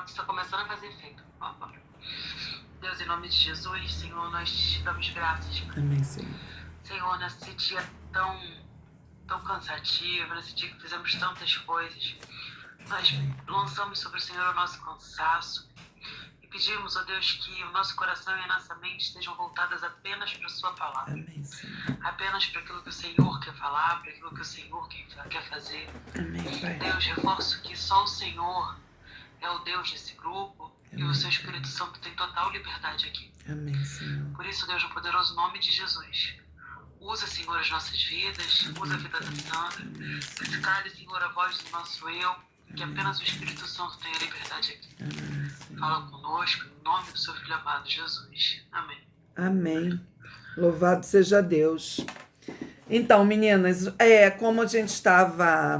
está começando a fazer efeito. Vamos. Deus, em nome de Jesus, Senhor, nós te damos graças. Amém, Senhor. Senhor, nesse dia tão cansativo, nesse dia que fizemos tantas coisas, nós lançamos sobre o Senhor o nosso cansaço e pedimos, ó Deus, que o nosso coração e a nossa mente estejam voltadas apenas para a sua palavra. Amém, Senhor. Apenas para aquilo que o Senhor quer falar, para aquilo que o Senhor quer fazer. Amém, Pai. Deus, reforço que só o Senhor é o Deus desse grupo. Amém, e o seu Espírito Santo tem total liberdade aqui. Amém, Senhor. Por isso, Deus, no poderoso nome de Jesus, usa, Senhor, as nossas vidas, Amém, usa a vida da Sandra, Amém, que Senhor. cale, Senhor, a voz do nosso eu, que apenas o Espírito Santo tenha liberdade aqui. Amém, Senhor. Fala conosco, em nome do seu Filho amado, Jesus. Amém. Amém. Louvado seja Deus. Então, meninas, como a gente estava,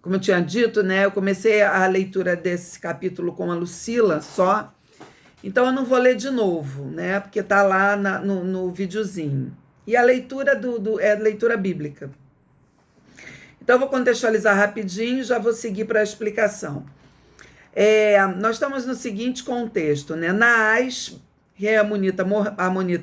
como eu tinha dito, né? Eu comecei a leitura desse capítulo com a Lucila só. Então eu não vou ler de novo, né? Porque tá lá no videozinho. E a leitura é leitura bíblica. Então eu vou contextualizar rapidinho e já vou seguir para a explicação. Nós estamos no seguinte contexto, né? Naás, rei amonita,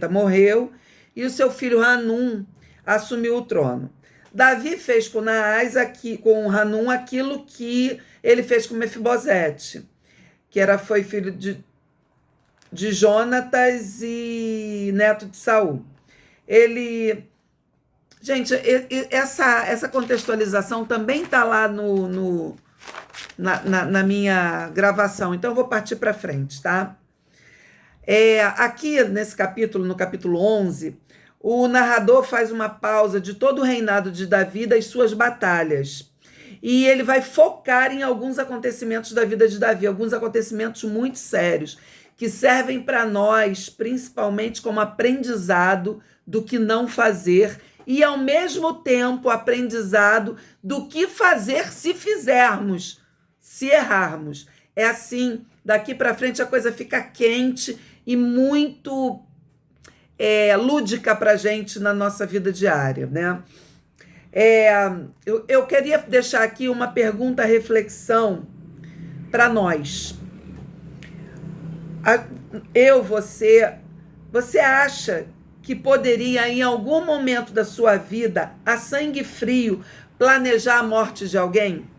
morreu e o seu filho Hanum assumiu o trono. Davi fez com Naás, com Hanum, aquilo que ele fez com Mefibosete, que foi filho de Jonatas e neto de Saul. Gente, essa contextualização também está lá na minha gravação, então eu vou partir para frente, tá? Aqui nesse capítulo, no capítulo 11, o narrador faz uma pausa de todo o reinado de Davi, das suas batalhas. E ele vai focar em alguns acontecimentos da vida de Davi, alguns acontecimentos muito sérios, que servem para nós, principalmente como aprendizado do que não fazer e, ao mesmo tempo, aprendizado do que fazer se fizermos, se errarmos. É assim, daqui para frente a coisa fica quente e muito lúdica para a gente na nossa vida diária, né? Eu queria deixar aqui uma pergunta, reflexão para nós. Você acha que poderia, em algum momento da sua vida, a sangue frio, planejar a morte de alguém?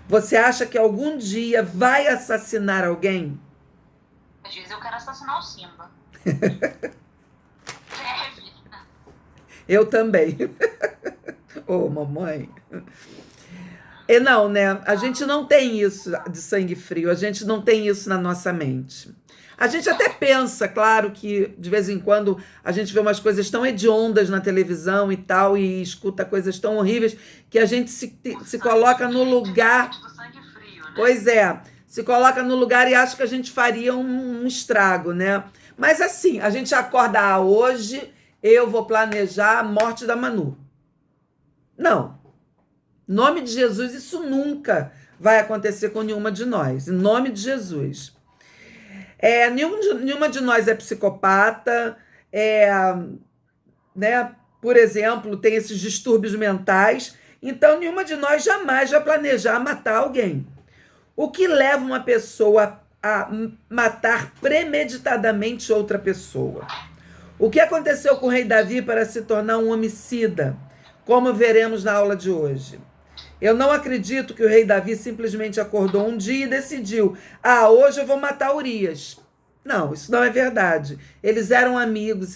Você acha que algum dia vai assassinar alguém? Às vezes eu quero assassinar o Simba. Eu também. Ô, mamãe. Não, né? A gente não tem isso de sangue frio, a gente não tem isso na nossa mente. A gente até pensa, claro, que de vez em quando a gente vê umas coisas tão hediondas na televisão e tal, e escuta coisas tão horríveis, que a gente se coloca no lugar... do sangue frio, né? Pois é, se coloca no lugar e acha que a gente faria um estrago, né? Mas assim, a gente acorda, hoje eu vou planejar a morte da Manu. Não. Em nome de Jesus, isso nunca vai acontecer com nenhuma de nós. Em nome de Jesus. Nenhuma de nós é psicopata, né? Por exemplo, tem esses distúrbios mentais. Então, nenhuma de nós jamais vai planejar matar alguém. O que leva uma pessoa a matar premeditadamente outra pessoa? O que aconteceu com o rei Davi para se tornar um homicida? Como veremos na aula de hoje. Eu não acredito que o rei Davi simplesmente acordou um dia e decidiu: hoje eu vou matar Urias. Não, isso não é verdade. Eles eram amigos,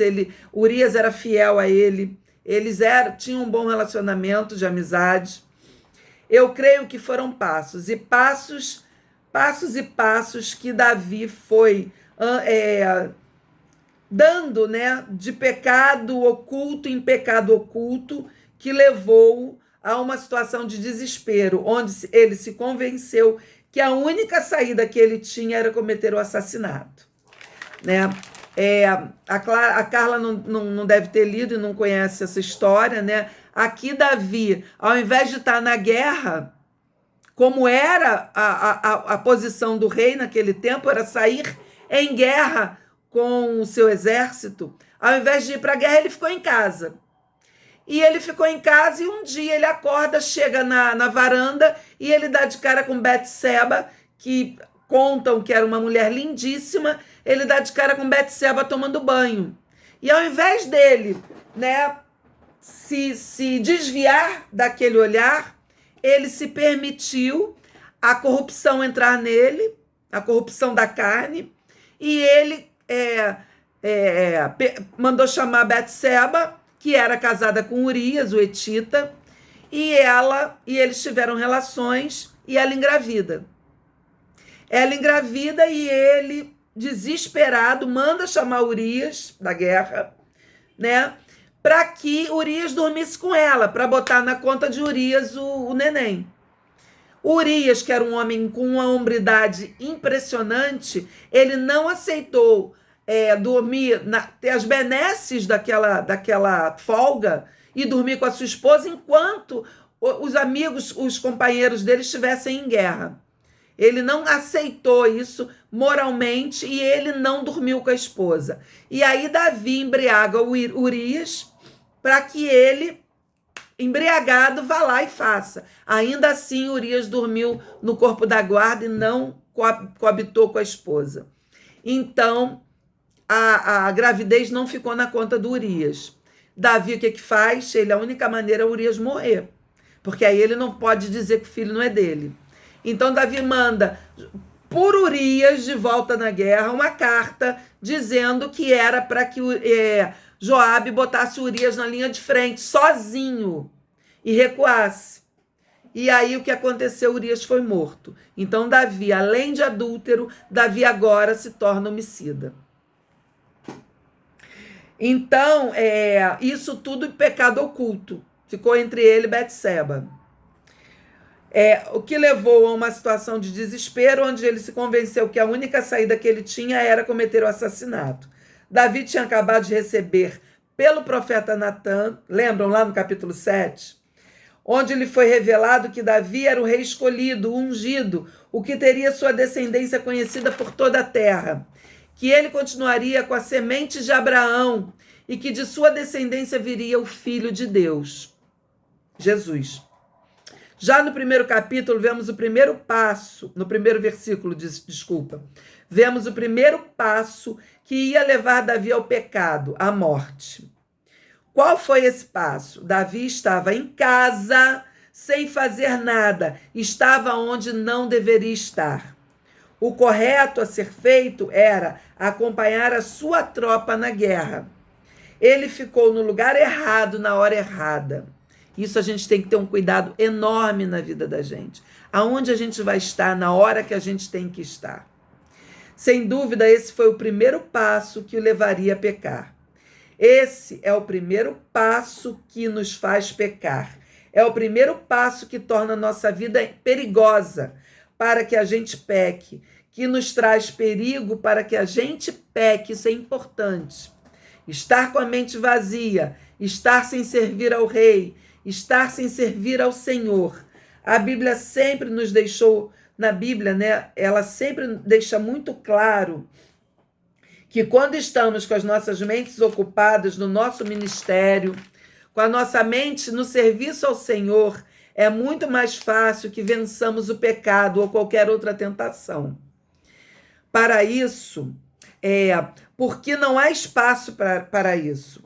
Urias era fiel a ele, eles tinham um bom relacionamento de amizade. Eu creio que foram passos e passos que Davi foi dando, né, de pecado oculto em pecado oculto, que levou a uma situação de desespero, onde ele se convenceu que a única saída que ele tinha era cometer o assassinato, né? A Carla não deve ter lido e não conhece essa história, né? Aqui Davi, ao invés de estar na guerra, como era a posição do rei naquele tempo, era sair em guerra com o seu exército, ao invés de ir para a guerra, ele ficou em casa. E ele ficou em casa e um dia ele acorda, chega na varanda e ele dá de cara com Betseba, que contam que era uma mulher lindíssima. Ele dá de cara com Betseba tomando banho. E ao invés dele, né, se desviar daquele olhar, ele se permitiu a corrupção entrar nele, a corrupção da carne, e ele mandou chamar Betseba, que era casada com Urias, o Etita, e eles tiveram relações e ela engravida. Ela engravida e ele, desesperado, manda chamar Urias da guerra, né, para que Urias dormisse com ela, para botar na conta de Urias o neném. Urias, que era um homem com uma hombridade impressionante, ele não aceitou dormir, ter as benesses daquela folga e dormir com a sua esposa enquanto os amigos, os companheiros dele estivessem em guerra. Ele não aceitou isso moralmente e ele não dormiu com a esposa. E aí Davi embriaga Urias para que ele, embriagado, vá lá e faça. Ainda assim, Urias dormiu no corpo da guarda e não coabitou com a esposa. Então, a gravidez não ficou na conta do Urias. Davi, o que faz? A única maneira é Urias morrer, porque aí ele não pode dizer que o filho não é dele. Então, Davi manda por Urias, de volta na guerra, uma carta dizendo que era para que Joabe botasse Urias na linha de frente, sozinho, e recuasse. E aí o que aconteceu? Urias foi morto. Então Davi, além de adúltero, Davi agora se torna homicida. Então, isso tudo pecado oculto. Ficou entre ele e Betseba. O que levou a uma situação de desespero, onde ele se convenceu que a única saída que ele tinha era cometer o assassinato. Davi tinha acabado de receber pelo profeta Natã, lembram lá no capítulo 7? Onde lhe foi revelado que Davi era o rei escolhido, o ungido, o que teria sua descendência conhecida por toda a terra, que ele continuaria com a semente de Abraão e que de sua descendência viria o Filho de Deus, Jesus. Já no primeiro capítulo, vemos o primeiro passo, no primeiro versículo, desculpa, vemos o primeiro passo que ia levar Davi ao pecado, à morte. Qual foi esse passo? Davi estava em casa, sem fazer nada, estava onde não deveria estar. O correto a ser feito era acompanhar a sua tropa na guerra. Ele ficou no lugar errado, na hora errada. Isso a gente tem que ter um cuidado enorme na vida da gente. Aonde a gente vai estar na hora que a gente tem que estar. Sem dúvida, esse foi o primeiro passo que o levaria a pecar. Esse é o primeiro passo que nos faz pecar. É o primeiro passo que torna a nossa vida perigosa para que a gente peque, que nos traz perigo para que a gente peque. Isso é importante. Estar com a mente vazia, estar sem servir ao rei, estar sem servir ao Senhor. A Bíblia sempre nos deixou, na Bíblia, né, ela sempre deixa muito claro que quando estamos com as nossas mentes ocupadas no nosso ministério, com a nossa mente no serviço ao Senhor, é muito mais fácil que vençamos o pecado ou qualquer outra tentação. Para isso, porque não há espaço para isso.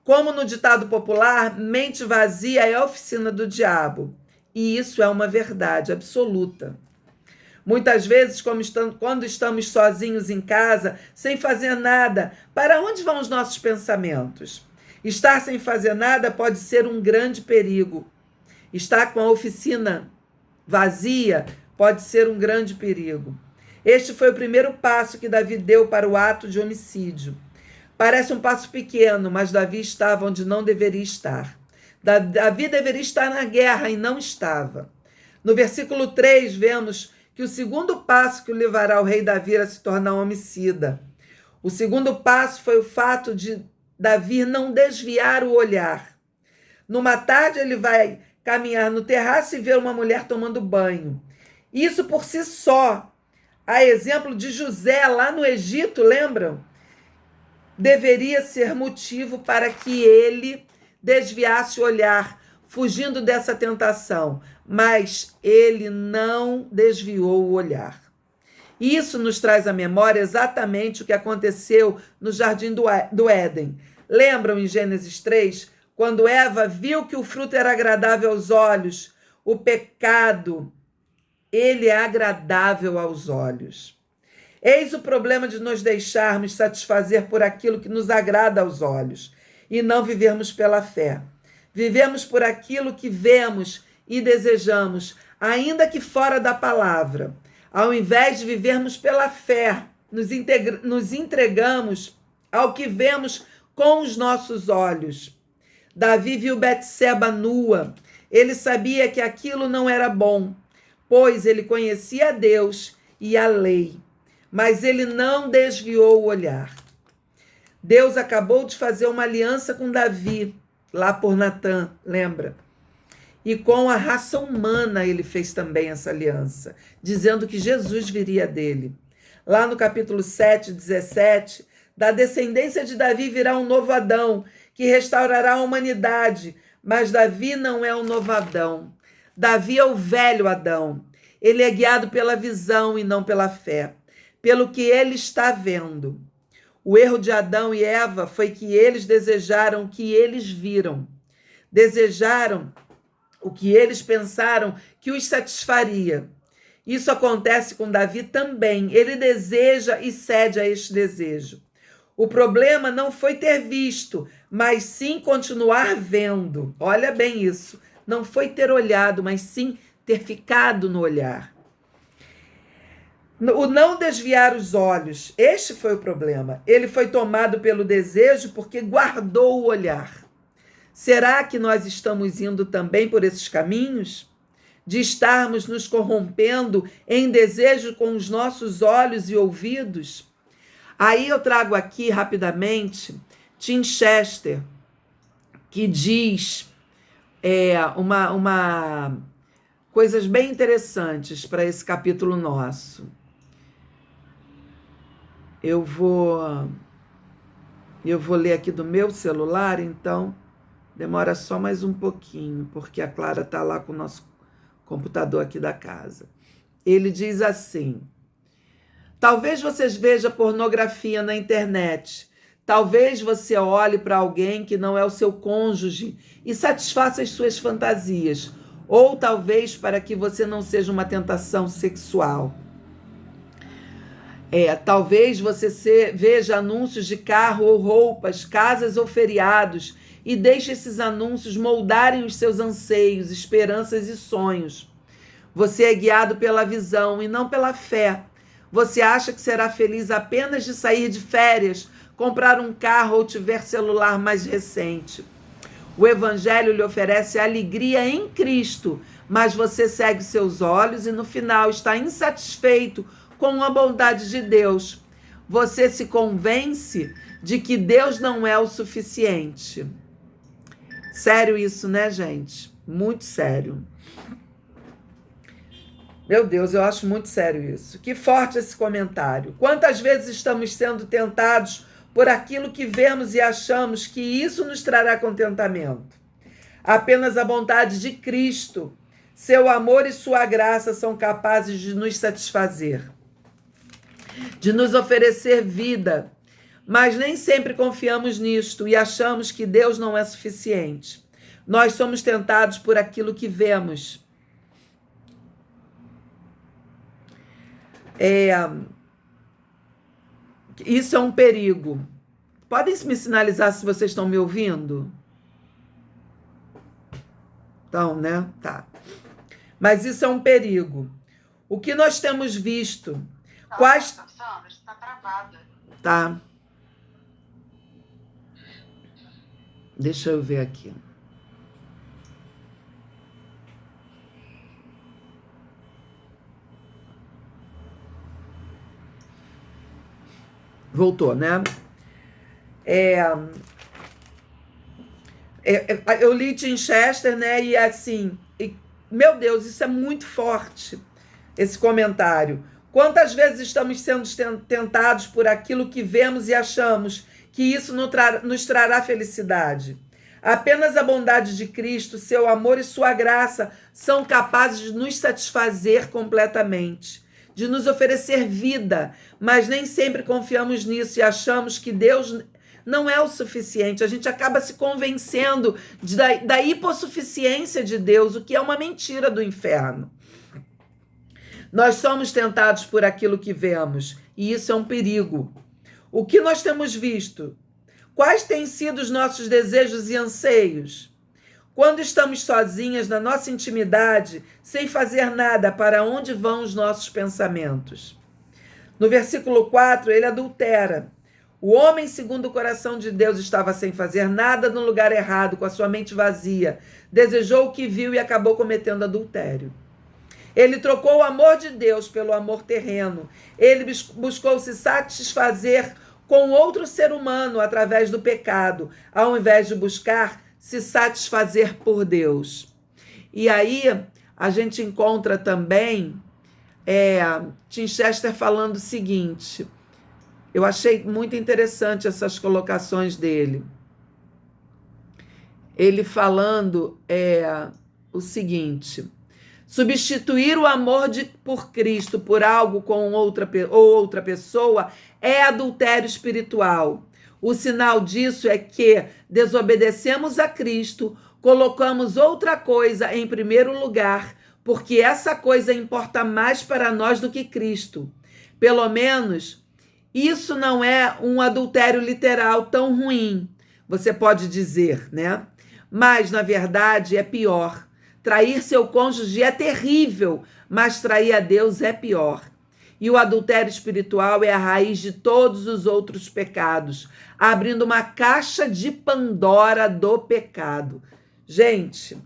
Como no ditado popular, mente vazia é a oficina do diabo. E isso é uma verdade absoluta. Muitas vezes, quando estamos sozinhos em casa, sem fazer nada, para onde vão os nossos pensamentos? Estar sem fazer nada pode ser um grande perigo. Estar com a oficina vazia pode ser um grande perigo. Este foi o primeiro passo que Davi deu para o ato de homicídio. Parece um passo pequeno, mas Davi estava onde não deveria estar. Davi deveria estar na guerra e não estava. No versículo 3, vemos que o segundo passo que o levará o rei Davi a se tornar um homicida. O segundo passo foi o fato de Davi não desviar o olhar. Numa tarde, ele vai caminhar no terraço e ver uma mulher tomando banho. Isso por si só, a exemplo de José lá no Egito, lembram? Deveria ser motivo para que ele desviasse o olhar, fugindo dessa tentação, mas ele não desviou o olhar. Isso nos traz à memória exatamente o que aconteceu no Jardim do Éden. Lembram em Gênesis 3, quando Eva viu que o fruto era agradável aos olhos? O pecado, ele é agradável aos olhos. Eis o problema de nos deixarmos satisfazer por aquilo que nos agrada aos olhos e não vivermos pela fé. Vivemos por aquilo que vemos e desejamos, ainda que fora da palavra. Ao invés de vivermos pela fé, nos entregamos ao que vemos com os nossos olhos. Davi viu Betseba nua. Ele sabia que aquilo não era bom, pois ele conhecia Deus e a lei. Mas ele não desviou o olhar. Deus acabou de fazer uma aliança com Davi, lá por Natã, lembra? E com a raça humana ele fez também essa aliança, dizendo que Jesus viria dele. Lá no capítulo 7, 17, da descendência de Davi virá um novo Adão, que restaurará a humanidade. Mas Davi não é o novo Adão. Davi é o velho Adão. Ele é guiado pela visão e não pela fé, pelo que ele está vendo. O erro de Adão e Eva foi que eles desejaram o que eles viram. Desejaram o que eles pensaram que os satisfaria. Isso acontece com Davi também. Ele deseja e cede a este desejo. O problema não foi ter visto, mas sim continuar vendo. Olha bem isso. Não foi ter olhado, mas sim ter ficado no olhar. O não desviar os olhos, este foi o problema. Ele foi tomado pelo desejo porque guardou o olhar. Será que nós estamos indo também por esses caminhos? De estarmos nos corrompendo em desejo com os nossos olhos e ouvidos? Aí eu trago aqui rapidamente Tim Chester, que diz coisas bem interessantes para esse capítulo nosso. Eu vou ler aqui do meu celular, então demora só mais um pouquinho, porque a Clara está lá com o nosso computador aqui da casa. Ele diz assim: talvez você veja pornografia na internet, talvez você olhe para alguém que não é o seu cônjuge e satisfaça as suas fantasias, ou talvez para que você não seja uma tentação sexual. Talvez você veja anúncios de carro ou roupas, casas ou feriados e deixe esses anúncios moldarem os seus anseios, esperanças e sonhos. Você é guiado pela visão e não pela fé. Você acha que será feliz apenas de sair de férias, comprar um carro ou tiver celular mais recente. O Evangelho lhe oferece alegria em Cristo, mas você segue seus olhos e no final está insatisfeito com a bondade de Deus. Você se convence de que Deus não é o suficiente. Sério isso, né, gente? Muito sério. Meu Deus, eu acho muito sério isso. Que forte esse comentário. Quantas vezes estamos sendo tentados por aquilo que vemos e achamos que isso nos trará contentamento? Apenas a bondade de Cristo, seu amor e sua graça são capazes de nos satisfazer, de nos oferecer vida, mas nem sempre confiamos nisto e achamos que Deus não é suficiente. Nós somos tentados por aquilo que vemos. Isso é um perigo. Podem me sinalizar se vocês estão me ouvindo? Então, né? Tá. Mas isso é um perigo. O que nós temos visto? Quais... Sandra, está travada. Tá. Deixa eu ver aqui. Voltou, né? Eu li Tim Chester, né? E assim, meu Deus, isso é muito forte, esse comentário. Quantas vezes estamos sendo tentados por aquilo que vemos e achamos que isso nos trará felicidade? Apenas a bondade de Cristo, seu amor e sua graça são capazes de nos satisfazer completamente, de nos oferecer vida, mas nem sempre confiamos nisso e achamos que Deus não é o suficiente. A gente acaba se convencendo da hipossuficiência de Deus, o que é uma mentira do inferno. Nós somos tentados por aquilo que vemos, e isso é um perigo. O que nós temos visto? Quais têm sido os nossos desejos e anseios? Quando estamos sozinhas na nossa intimidade, sem fazer nada, para onde vão os nossos pensamentos? No versículo 4, ele adultera. O homem, segundo o coração de Deus, estava sem fazer nada no lugar errado, com a sua mente vazia. Desejou o que viu e acabou cometendo adultério. Ele trocou o amor de Deus pelo amor terreno. Ele buscou se satisfazer com outro ser humano através do pecado, ao invés de buscar se satisfazer por Deus. E aí a gente encontra também Tim Chester falando o seguinte. Eu achei muito interessante essas colocações dele. Ele falando o seguinte: substituir o amor por Cristo por algo com outra pessoa é adultério espiritual. O sinal disso é que desobedecemos a Cristo, colocamos outra coisa em primeiro lugar, porque essa coisa importa mais para nós do que Cristo. Pelo menos, isso não é um adultério literal tão ruim, você pode dizer, né? Mas, na verdade, é pior. Trair seu cônjuge é terrível, mas trair a Deus é pior. E o adultério espiritual é a raiz de todos os outros pecados, abrindo uma caixa de Pandora do pecado. Gente,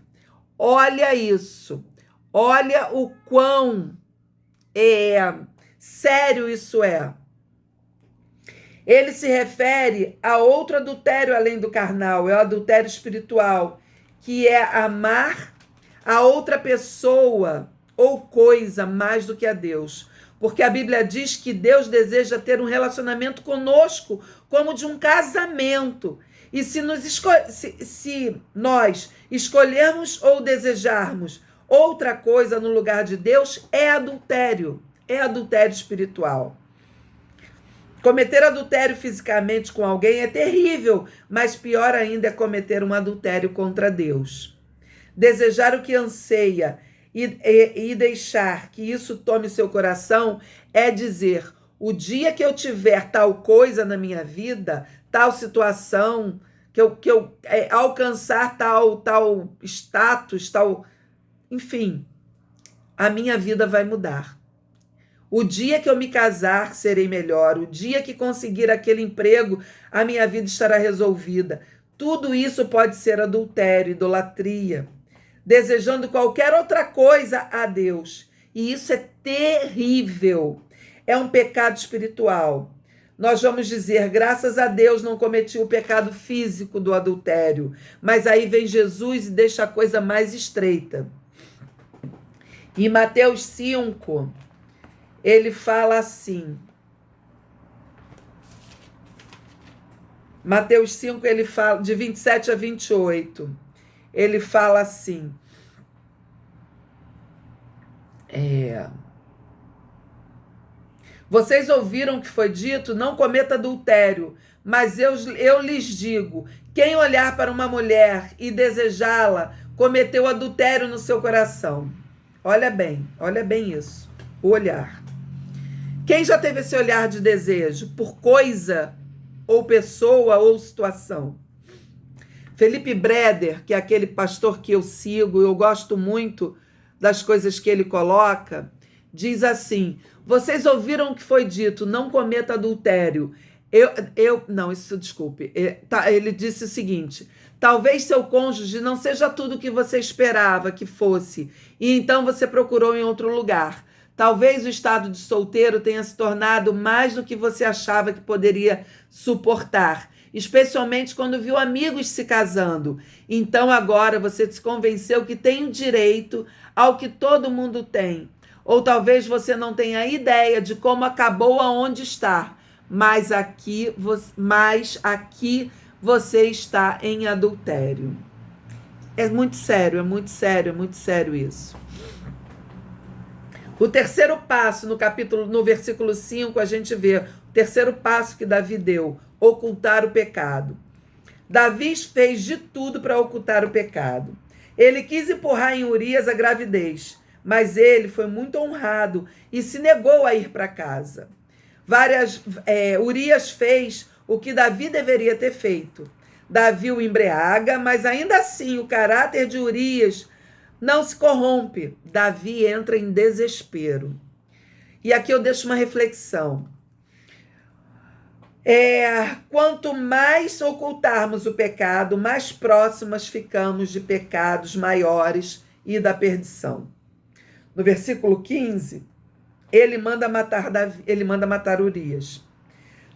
olha isso. Olha o quão sério isso é. Ele se refere a outro adultério além do carnal, é o adultério espiritual, que é amar a outra pessoa ou coisa mais do que a Deus. Porque a Bíblia diz que Deus deseja ter um relacionamento conosco como de um casamento. E se nós escolhermos ou desejarmos outra coisa no lugar de Deus, é adultério espiritual. Cometer adultério fisicamente com alguém é terrível, mas pior ainda é cometer um adultério contra Deus. Desejar o que anseia e deixar que isso tome seu coração é dizer: o dia que eu tiver tal coisa na minha vida, tal situação, que eu alcançar tal status, enfim, a minha vida vai mudar. O dia que eu me casar, serei melhor. O dia que conseguir aquele emprego, a minha vida estará resolvida. Tudo isso pode ser adultério, idolatria, desejando qualquer outra coisa a Deus. E isso é terrível. É um pecado espiritual. Nós vamos dizer, graças a Deus não cometi o pecado físico do adultério. Mas aí vem Jesus e deixa a coisa mais estreita. Em Mateus 5, ele fala assim. Mateus 5, ele fala, de 27 a 28. Ele fala assim. Vocês ouviram que foi dito, não cometa adultério, mas eu lhes digo, quem olhar para uma mulher e desejá-la, cometeu adultério no seu coração. Olha bem isso, o olhar. Quem já teve esse olhar de desejo por coisa, ou pessoa, ou situação? Felipe Breder, que é aquele pastor que eu sigo, eu gosto muito das coisas que ele coloca, diz assim: vocês ouviram o que foi dito, não cometa adultério. Ele disse o seguinte: talvez seu cônjuge não seja tudo o que você esperava que fosse, e então você procurou em outro lugar. Talvez o estado de solteiro tenha se tornado mais do que você achava que poderia suportar, especialmente quando viu amigos se casando. Então agora você se convenceu que tem direito ao que todo mundo tem. Ou talvez você não tenha ideia de como acabou aonde está, mas aqui você está em adultério. É muito sério, é muito sério, é muito sério isso. O terceiro passo, no versículo 5, a gente vê o terceiro passo que Davi deu: ocultar o pecado. Davi fez de tudo para ocultar o pecado. Ele quis empurrar em Urias a gravidez, mas ele foi muito honrado e se negou a ir para casa. Urias fez o que Davi deveria ter feito. Davi o embriaga, mas ainda assim o caráter de Urias não se corrompe. Davi entra em desespero. E aqui eu deixo uma reflexão. Quanto mais ocultarmos o pecado, mais próximas ficamos de pecados maiores e da perdição. No versículo 15, ele manda matar Urias.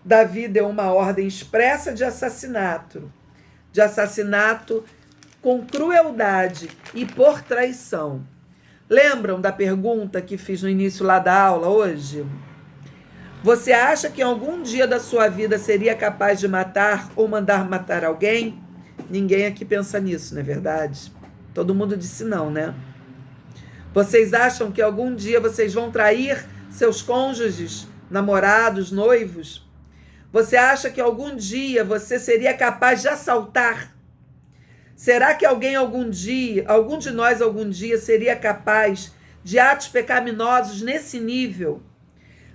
Davi deu uma ordem expressa de assassinato com crueldade e por traição. Lembram da pergunta que fiz no início lá da aula hoje? Você acha que em algum dia da sua vida seria capaz de matar ou mandar matar alguém? Ninguém aqui pensa nisso, não é verdade? Todo mundo disse não, né? Vocês acham que algum dia vocês vão trair seus cônjuges, namorados, noivos? Você acha que algum dia você seria capaz de assaltar? Será que algum de nós algum dia seria capaz de atos pecaminosos nesse nível?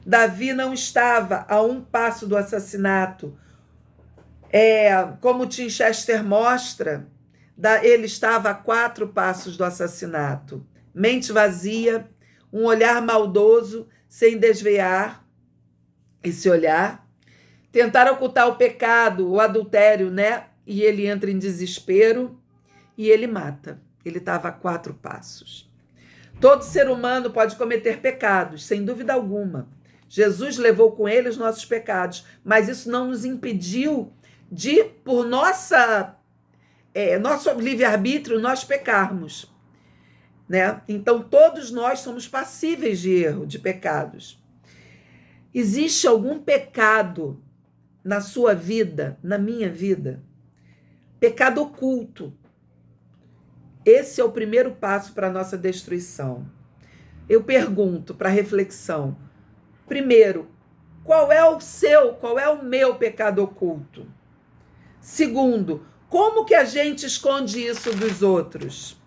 Davi não estava a um passo do assassinato. Como Tim Chester mostra, ele estava a 4 passos do assassinato. Mente vazia, um olhar maldoso, sem desviar esse olhar. Tentar ocultar o pecado, o adultério, né? E ele entra em desespero e ele mata. Ele estava a 4 passos. Todo ser humano pode cometer pecados, sem dúvida alguma. Jesus levou com ele os nossos pecados, mas isso não nos impediu de, por nosso livre-arbítrio, nós pecarmos, né? Então, todos nós somos passíveis de erro, de pecados. Existe algum pecado na sua vida, na minha vida? Pecado oculto. Esse é o primeiro passo para a nossa destruição. Eu pergunto para reflexão. Primeiro, qual é o meu pecado oculto? Segundo, como que a gente esconde isso dos outros?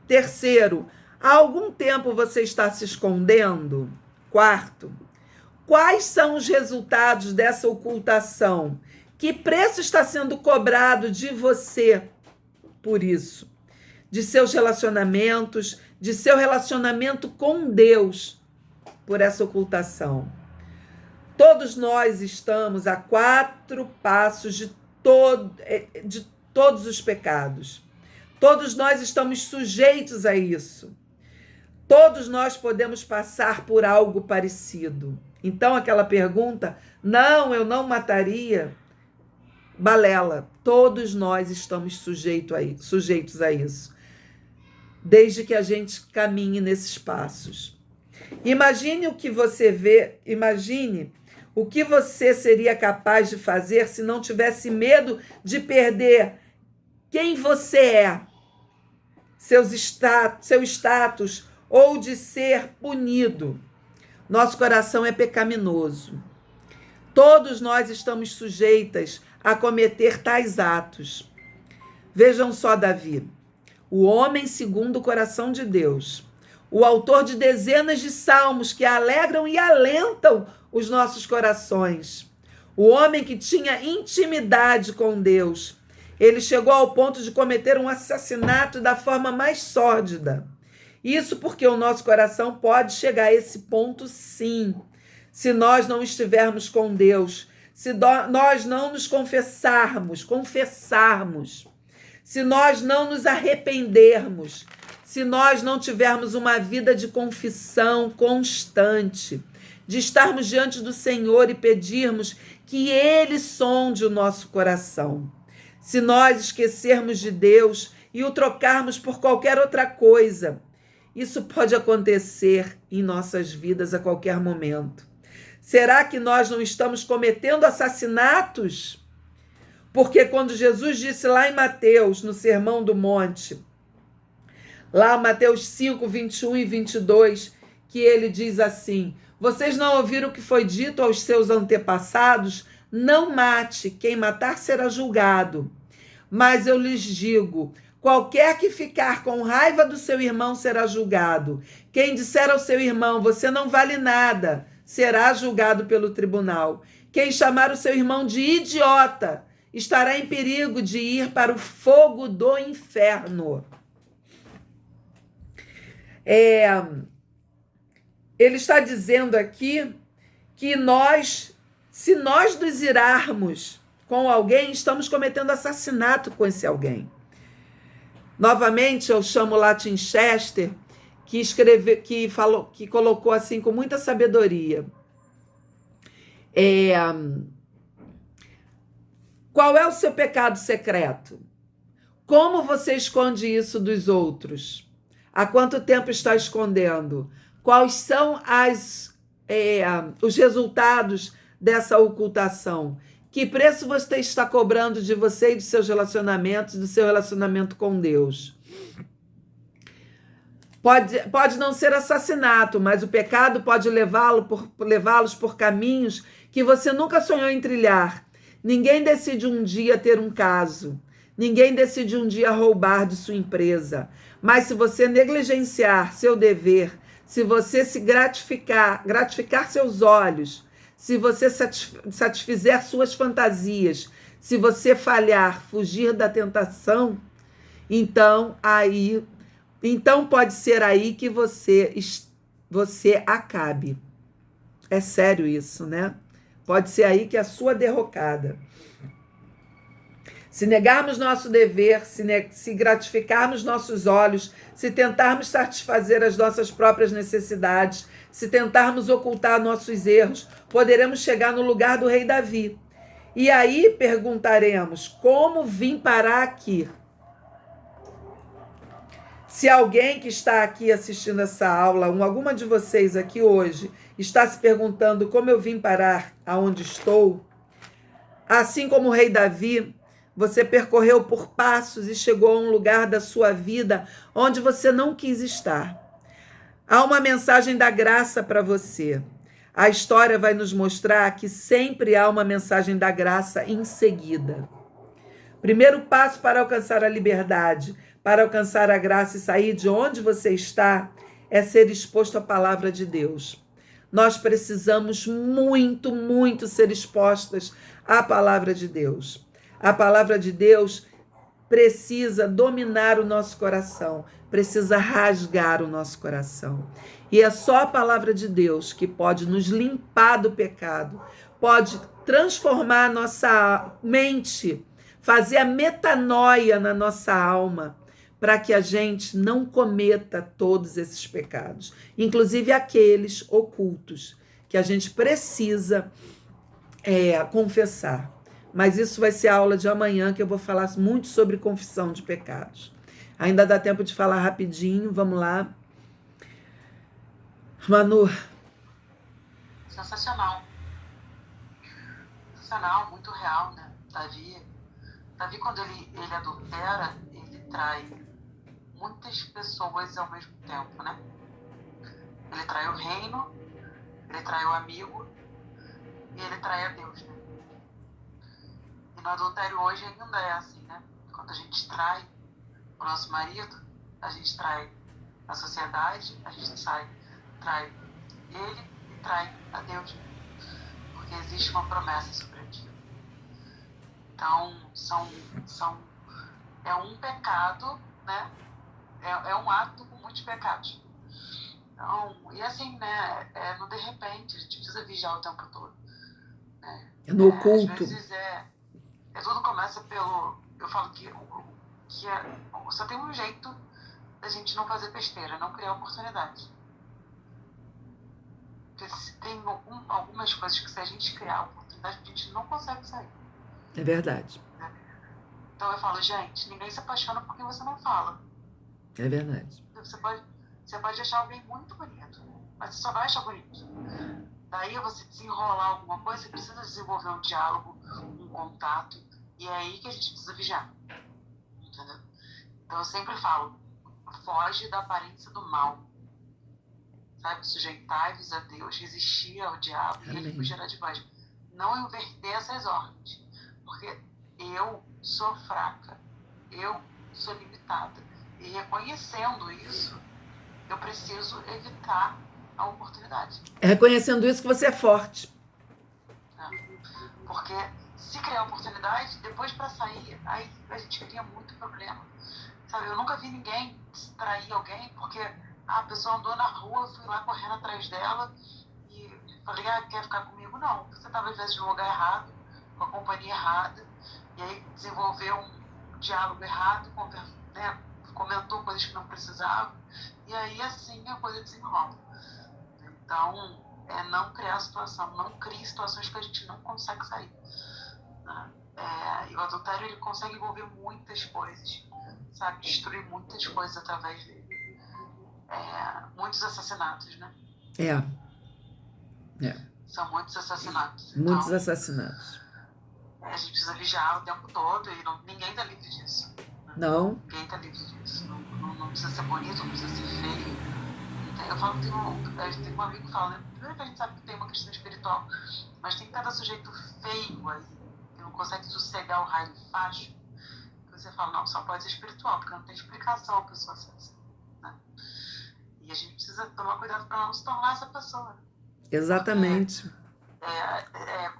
Terceiro, há algum tempo você está se escondendo? Quarto, quais são os resultados dessa ocultação? Que preço está sendo cobrado de você por isso? De seus relacionamentos, de seu relacionamento com Deus por essa ocultação. Todos nós estamos a 4 passos de todos os pecados. Todos nós estamos sujeitos a isso. Todos nós podemos passar por algo parecido. Então, aquela pergunta, não, eu não mataria, balela. Todos nós estamos sujeitos a isso. Desde que a gente caminhe nesses passos. Imagine o que você seria capaz de fazer se não tivesse medo de perder quem você é, seu status, ou de ser punido. Nosso coração é pecaminoso. Todos nós estamos sujeitas a cometer tais atos. Vejam só Davi, o homem segundo o coração de Deus, o autor de dezenas de salmos que alegram e alentam os nossos corações. O homem que tinha intimidade com Deus. Ele chegou ao ponto de cometer um assassinato da forma mais sórdida. Isso porque o nosso coração pode chegar a esse ponto, sim, se nós não estivermos com Deus, se nós não nos confessarmos, se nós não nos arrependermos, se nós não tivermos uma vida de confissão constante, de estarmos diante do Senhor e pedirmos que Ele sonde o nosso coração. Se nós esquecermos de Deus e o trocarmos por qualquer outra coisa, isso pode acontecer em nossas vidas a qualquer momento. Será que nós não estamos cometendo assassinatos? Porque quando Jesus disse lá em Mateus, no Sermão do Monte, lá Mateus 5, 21 e 22, que ele diz assim: vocês não ouviram o que foi dito aos seus antepassados? Não mate, quem matar será julgado. Mas eu lhes digo, qualquer que ficar com raiva do seu irmão será julgado. Quem disser ao seu irmão, você não vale nada, será julgado pelo tribunal. Quem chamar o seu irmão de idiota estará em perigo de ir para o fogo do inferno. Ele está dizendo aqui que se nós nos irarmos com alguém, estamos cometendo assassinato com esse alguém. Novamente, eu chamo Latin Chester, que colocou assim com muita sabedoria. Qual é o seu pecado secreto? Como você esconde isso dos outros? Há quanto tempo está escondendo? Quais são os resultados dessa ocultação? Que preço você está cobrando de você e dos seus relacionamentos, do seu relacionamento com Deus? Pode não ser assassinato, mas o pecado pode levá-los por caminhos que você nunca sonhou em trilhar. Ninguém decide um dia ter um caso. Ninguém decide um dia roubar de sua empresa. Mas se você negligenciar seu dever, se você se gratificar seus olhos, se você satisfizer suas fantasias, se você falhar, fugir da tentação, então pode ser aí que você acabe. É sério isso, né? Pode ser aí que é a sua derrocada. Se negarmos nosso dever, se gratificarmos nossos olhos, se tentarmos satisfazer as nossas próprias necessidades, se tentarmos ocultar nossos erros, poderemos chegar no lugar do rei Davi. E aí perguntaremos, como vim parar aqui? Se alguém que está aqui assistindo essa aula, alguma de vocês aqui hoje, está se perguntando como eu vim parar aonde estou, assim como o rei Davi, você percorreu por passos e chegou a um lugar da sua vida onde você não quis estar. Há uma mensagem da graça para você. A história vai nos mostrar que sempre há uma mensagem da graça em seguida. Primeiro passo para alcançar a liberdade, para alcançar a graça e sair de onde você está, é ser exposto à palavra de Deus. Nós precisamos muito, muito ser expostas à palavra de Deus. A palavra de Deus precisa dominar o nosso coração, precisa rasgar o nosso coração. E é só a palavra de Deus que pode nos limpar do pecado, pode transformar a nossa mente, fazer a metanoia na nossa alma, para que a gente não cometa todos esses pecados, inclusive aqueles ocultos, que a gente precisa confessar. Mas isso vai ser a aula de amanhã, que eu vou falar muito sobre confissão de pecados. Ainda dá tempo de falar rapidinho, vamos lá. Manu. Sensacional. Sensacional, muito real, né? Davi, quando ele adultera, ele trai muitas pessoas ao mesmo tempo, né? Ele trai o reino, ele trai o amigo e ele trai a Deus, né? E no adultério hoje ainda é assim, né? Quando a gente trai o nosso marido, a gente trai a sociedade, a gente trai ele e trai a Deus, né? Porque existe uma promessa sobre ti. Então, é um pecado, né? É um ato com muitos pecados. Então, e assim, né? No de repente, a gente precisa vigiar o tempo todo. Né? É no oculto. Às vezes tudo começa pelo... Eu falo que só tem um jeito da gente não fazer besteira, não criar oportunidade. Porque tem algumas coisas que se a gente criar oportunidade, a gente não consegue sair. É verdade. Né? Então eu falo, gente, ninguém se apaixona porque você não fala. É verdade. Você pode achar alguém muito bonito, mas você só vai achar bonito. Daí você desenrolar alguma coisa, você precisa desenvolver um diálogo, um contato, E é aí que a gente precisa vigiar, entendeu? Então eu sempre falo, foge da aparência do mal, sabe? Sujeitai-vos a Deus, resistir ao diabo e ele Amém. fugirá de vós. Não inverter essas ordens, porque eu sou fraca, eu sou limitada. E reconhecendo isso, eu preciso evitar a oportunidade. É reconhecendo isso que você é forte. Né? Porque se criar oportunidade, depois para sair, aí a gente cria muito problema. Sabe, eu nunca vi ninguém trair alguém porque a pessoa andou na rua, eu fui lá correndo atrás dela e falei, quer ficar comigo? Não, você estava às vezes no lugar errado, com a companhia errada, e aí desenvolveu um diálogo errado, né, comentou coisas que não precisava, e aí assim a coisa desenrola. Então, não criar situação, não crie situações que a gente não consegue sair. Né? E o adultério, ele consegue envolver muitas coisas, sabe? Destruir muitas coisas através dele. Muitos assassinatos, né? São muitos assassinatos. Muitos Então, assassinatos. a gente precisa vigiar o tempo todo e ninguém tá livre disso. Né? Não. Ninguém tá livre disso. Não precisa ser bonito, não precisa ser feio. Eu falo que tem um amigo que fala, né? Primeiro que a gente sabe que tem uma questão espiritual, mas tem cada sujeito feio aí, que não consegue sossegar o raio de facho, que você fala, não, só pode ser espiritual, porque não tem explicação a pessoa ser assim. Né? E a gente precisa tomar cuidado para não se tornar essa pessoa. Exatamente.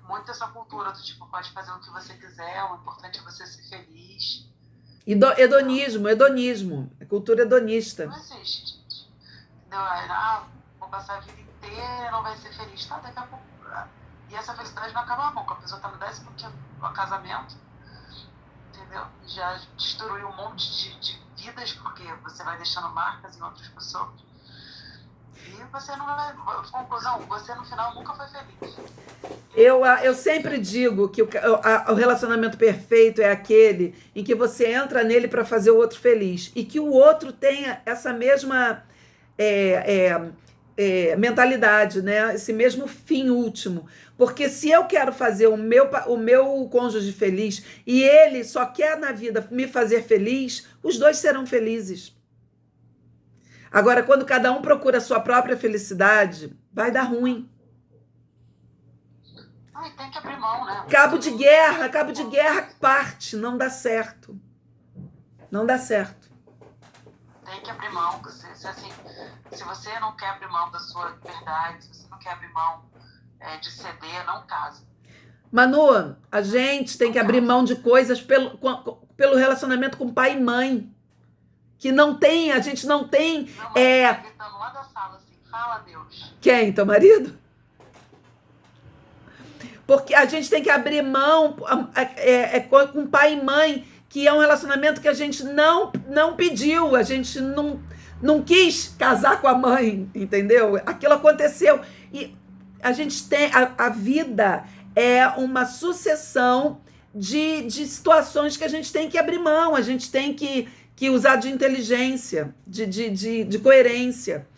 Muito essa cultura do tipo, pode fazer o que você quiser, o importante é você ser feliz. Hedonismo. É cultura hedonista. Não existe, gente. Entendeu? Vou passar a vida inteira, não vai ser feliz. Tá, daqui a pouco. E essa felicidade não acaba nunca. A pessoa tá no 15º casamento, entendeu? Já destruiu um monte de vidas, porque você vai deixando marcas em outras pessoas. E você não vai. Conclusão, você no final nunca foi feliz. Eu sempre digo que o relacionamento perfeito é aquele em que você entra nele para fazer o outro feliz e que o outro tenha essa mesma mentalidade, né? Esse mesmo fim último. Porque se eu quero fazer o meu cônjuge feliz e ele só quer na vida me fazer feliz, os dois serão felizes. Agora, quando cada um procura a sua própria felicidade, vai dar ruim. Tem que abrir mão, né? Cabo de guerra parte, não dá certo. Não dá certo. Tem que abrir mão. Se você não quer abrir mão da sua liberdade, se você não quer abrir mão de ceder, não casa. Manu, a gente tem que abrir mão de coisas pelo relacionamento com pai e mãe. Que não tem, a gente não tem. Meu marido tá gritando lá da sala assim, fala Deus. Quem? Teu marido? Porque a gente tem que abrir mão com pai e mãe, que é um relacionamento que a gente não pediu, a gente não quis casar com a mãe, entendeu? Aquilo aconteceu. E a gente tem. A vida é uma sucessão de situações que a gente tem que abrir mão, a gente tem que usar de inteligência, de coerência.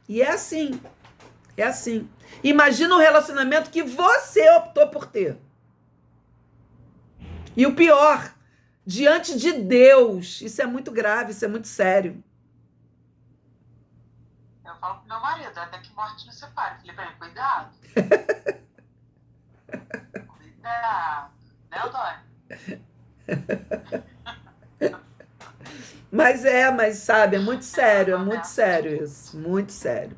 E é assim. É assim. Imagina um relacionamento que você optou por ter. E o pior, diante de Deus, isso é muito grave, isso é muito sério. Eu falo pro meu marido, até que morte nos separe. Eu falei pra ele, cuidado. Cuidado. Né, Antônio? Mas sabe, é muito sério isso, muito sério.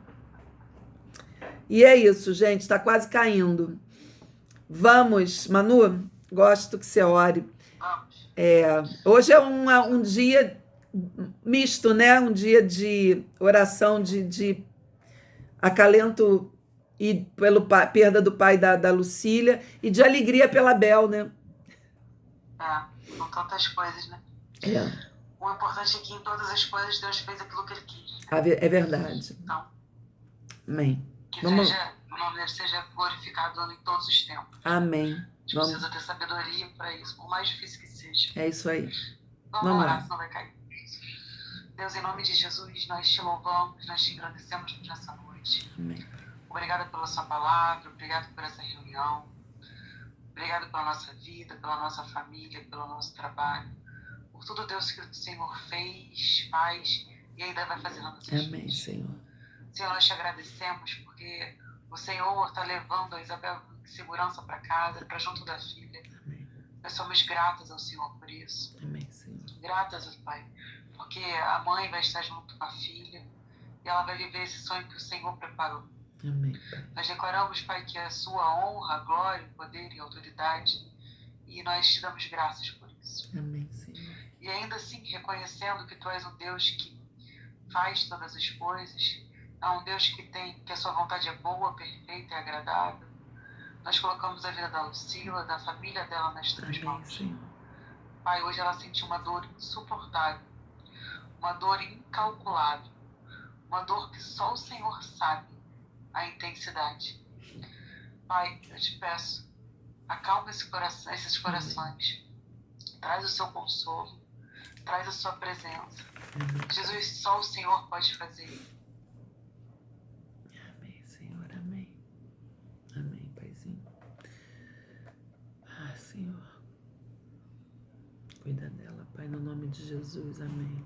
E é isso, gente, tá quase caindo. Vamos, Manu, gosto que você ore. Vamos. Hoje é um dia misto, né? Um dia de oração, de acalento e pela perda do pai da Lucília e de alegria pela Bel, né? Com tantas coisas, né? O importante é que em todas as coisas Deus fez aquilo que Ele quis. É verdade. Então, amém. Que o nome dele seja glorificado em todos os tempos. Amém. A gente precisa ter sabedoria para isso, por mais difícil que seja. É isso aí. Vamos orar, senão vai cair. Deus, em nome de Jesus, nós te louvamos, nós te agradecemos por essa noite. Amém. Obrigada pela sua palavra, obrigada por essa reunião. Obrigado pela nossa vida, pela nossa família, pelo nosso trabalho. Por tudo, Deus, que o Senhor fez, faz e ainda vai fazer na nossa Amém, vida. Senhor. Senhor, nós te agradecemos porque o Senhor está levando a Isabel em segurança para casa, para junto da filha. Amém. Nós somos gratas ao Senhor por isso. Amém, Senhor. Gratas ao Pai, porque a mãe vai estar junto com a filha e ela vai viver esse sonho que o Senhor preparou. Amém, Pai. Nós declaramos, Pai, que é a sua honra, glória, poder e autoridade, e nós te damos graças por isso. Amém, Senhor. E ainda assim, reconhecendo que Tu és um Deus que faz todas as coisas, é um Deus que a sua vontade é boa, perfeita e agradável. Nós colocamos a vida da Lucila, da família dela nas Tuas Amém, mãos. Senhor. Pai, hoje ela sentiu uma dor insuportável, uma dor incalculável, uma dor que só o Senhor sabe a intensidade. Pai, eu te peço, acalma esses corações, traz o seu consolo, traz a sua presença. Amém. Jesus, só o Senhor pode fazer. Amém, Senhor. Amém. Amém, Paizinho. Ah, Senhor. Cuida dela, Pai, no nome de Jesus. Amém.